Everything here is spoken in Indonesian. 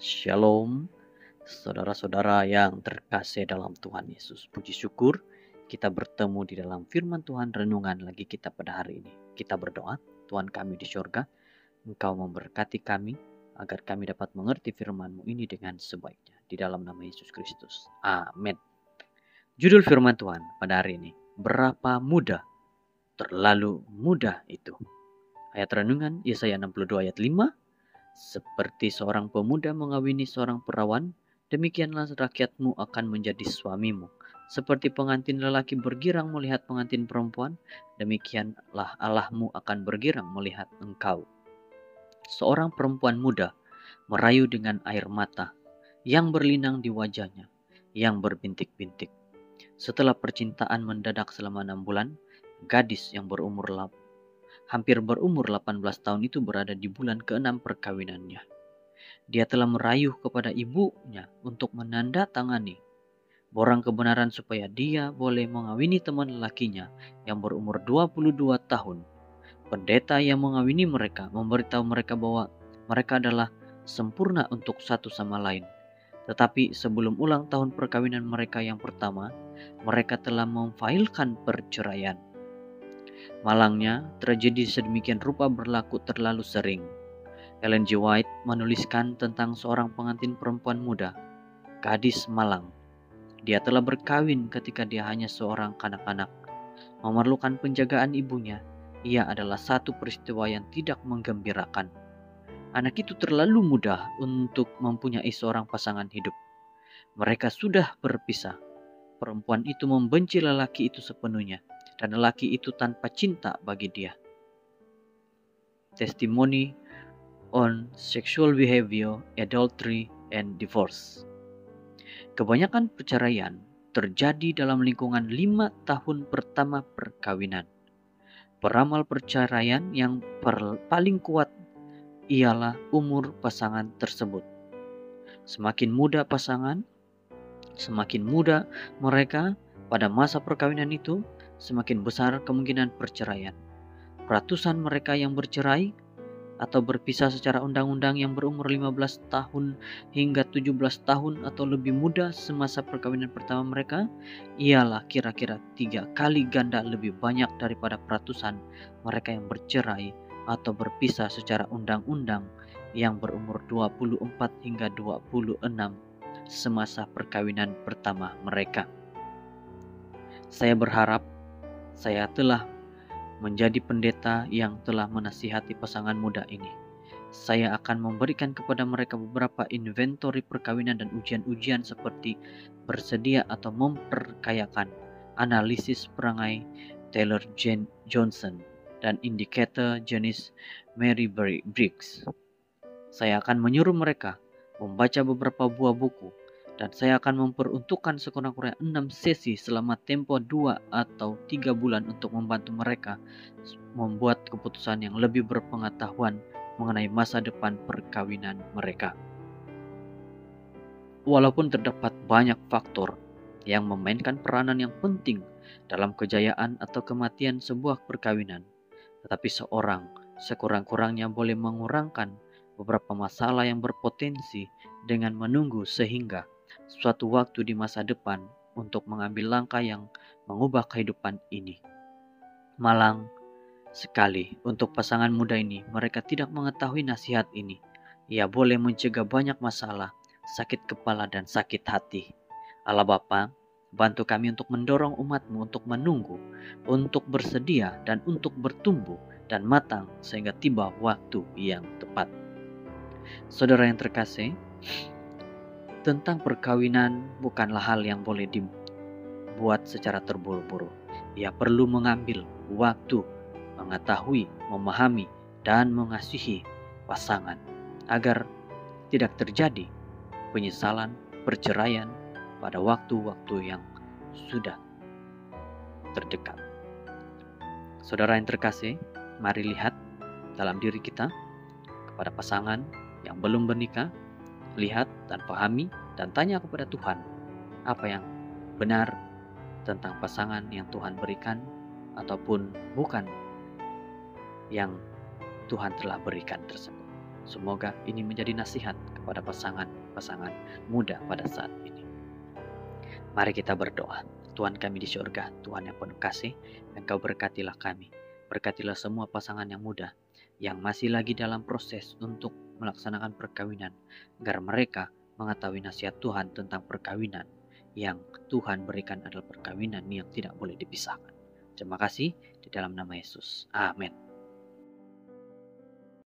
Shalom, saudara-saudara yang terkasih dalam Tuhan Yesus. Puji syukur kita bertemu di dalam firman Tuhan renungan lagi kita pada hari ini. Kita berdoa, Tuhan kami di surga, Engkau memberkati kami agar kami dapat mengerti firman-Mu ini dengan sebaiknya. Di dalam nama Yesus Kristus. Amin. Judul firman Tuhan pada hari ini, berapa mudah, terlalu mudah itu. Ayat renungan Yesaya 62 ayat 5. Seperti seorang pemuda mengawini seorang perawan, demikianlah rakyatmu akan menjadi suamimu. Seperti pengantin lelaki bergirang melihat pengantin perempuan, demikianlah Allahmu akan bergirang melihat engkau. Seorang perempuan muda merayu dengan air mata, yang berlinang di wajahnya, yang berbintik-bintik. Setelah percintaan mendadak selama 6 bulan, gadis yang hampir berumur 18 tahun itu berada di bulan ke-6 perkawinannya. Dia telah merayu kepada ibunya untuk menandatangani borang kebenaran supaya dia boleh mengawini teman lelakinya yang berumur 22 tahun. Pendeta yang mengawini mereka memberitahu mereka bahwa mereka adalah sempurna untuk satu sama lain. Tetapi sebelum ulang tahun perkawinan mereka yang pertama, mereka telah memfailkan perceraian. Malangnya, tragedi sedemikian rupa berlaku terlalu sering. Ellen G. White menuliskan tentang seorang pengantin perempuan muda, gadis malang. Dia telah berkawin ketika dia hanya seorang kanak-kanak. Memerlukan penjagaan ibunya, ia adalah satu peristiwa yang tidak menggembirakan. Anak itu terlalu muda untuk mempunyai seorang pasangan hidup. Mereka sudah berpisah. Perempuan itu membenci lelaki itu sepenuhnya, dan lelaki itu tanpa cinta bagi dia. Testimony on Sexual Behavior, Adultery, and Divorce. Kebanyakan perceraian terjadi dalam lingkungan 5 tahun pertama perkawinan. Peramal perceraian yang paling kuat ialah umur pasangan tersebut. Semakin muda pasangan, semakin muda mereka pada masa perkawinan itu, semakin besar kemungkinan perceraian. Ratusan mereka yang bercerai atau berpisah secara undang-undang yang berumur 15 tahun hingga 17 tahun atau lebih muda semasa perkawinan pertama mereka ialah kira-kira 3 kali ganda lebih banyak daripada ratusan mereka yang bercerai atau berpisah secara undang-undang yang berumur 24 hingga 26 semasa perkawinan pertama mereka. Saya berharap saya telah menjadi pendeta yang telah menasihati pasangan muda ini. Saya akan memberikan kepada mereka beberapa inventory perkawinan dan ujian-ujian seperti bersedia atau memperkayakan, analisis perangai Taylor Johnson, dan indikator jenis Mary Briggs. Saya akan menyuruh mereka membaca beberapa buah buku, dan saya akan memperuntukkan sekurang-kurangnya 6 sesi selama tempo 2 atau 3 bulan untuk membantu mereka membuat keputusan yang lebih berpengetahuan mengenai masa depan perkawinan mereka. Walaupun terdapat banyak faktor yang memainkan peranan yang penting dalam kejayaan atau kematian sebuah perkawinan, tetapi seorang sekurang-kurangnya boleh mengurangkan beberapa masalah yang berpotensi dengan menunggu sehingga suatu waktu di masa depan untuk mengambil langkah yang mengubah kehidupan ini. Malang sekali untuk pasangan muda ini, mereka tidak mengetahui nasihat ini. Ia boleh mencegah banyak masalah, sakit kepala dan sakit hati. Allah Bapa, bantu kami untuk mendorong umat-Mu untuk menunggu, untuk bersedia dan untuk bertumbuh dan matang sehingga tiba waktu yang tepat. Saudara yang terkasih, tentang perkawinan bukanlah hal yang boleh dibuat secara terburu-buru. Ia perlu mengambil waktu, mengetahui, memahami, dan mengasihi pasangan agar tidak terjadi penyesalan, perceraian pada waktu-waktu yang sudah terdekat. Saudara yang terkasih, mari lihat dalam diri kita kepada pasangan yang belum bernikah. Lihat dan pahami dan tanya kepada Tuhan apa yang benar tentang pasangan yang Tuhan berikan ataupun bukan yang Tuhan telah berikan tersebut. Semoga ini menjadi nasihat kepada pasangan-pasangan muda pada saat ini. Mari kita berdoa. Tuhan kami di surga, Tuhan yang penuh kasih, Engkau berkatilah kami. Berkatilah semua pasangan yang muda yang masih lagi dalam proses untuk melaksanakan perkawinan, agar mereka mengetahui nasihat Tuhan tentang perkawinan yang Tuhan berikan adalah perkawinan yang tidak boleh dipisahkan. Terima kasih di dalam nama Yesus. Amin.